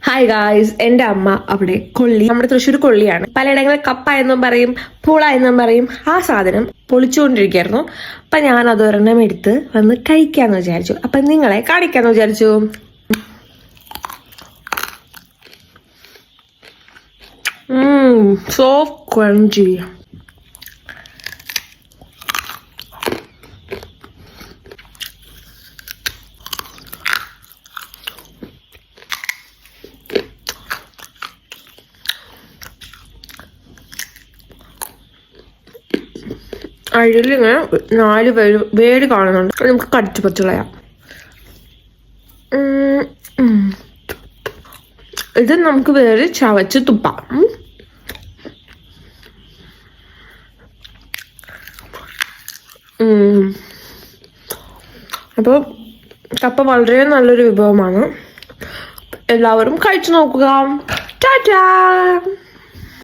Hi guys, എൻ്റെ അമ്മ അവിടെ കൊള്ളി, നമ്മുടെ തൃശ്ശൂർ കൊള്ളിയാണ്, പലയിടങ്ങളിൽ കപ്പ എന്നും പറയും, പൂള എന്നും പറയും. ആ സാധനം പൊളിച്ചുകൊണ്ടിരിക്കുകയായിരുന്നു. അപ്പൊ ഞാൻ അതൊരെണ്ണം എടുത്ത് വന്ന് കഴിക്കാന്ന് വിചാരിച്ചു. അപ്പൊ നിങ്ങളെ കാണിക്കാന്ന് വിചാരിച്ചു. So crunchy. അഴിലിങ്ങനെ 4 വേര് കാണുന്നുണ്ട്. നമുക്ക് കടിച്ചു പറിച്ച് കളയാം. ഇത് നമുക്ക് വേറെ ചവച്ച് തുപ്പാം. അപ്പോൾ കപ്പ വളരെ നല്ലൊരു വിഭവമാണ്. എല്ലാവരും കഴിച്ചു നോക്കുക. ടാറ്റാ.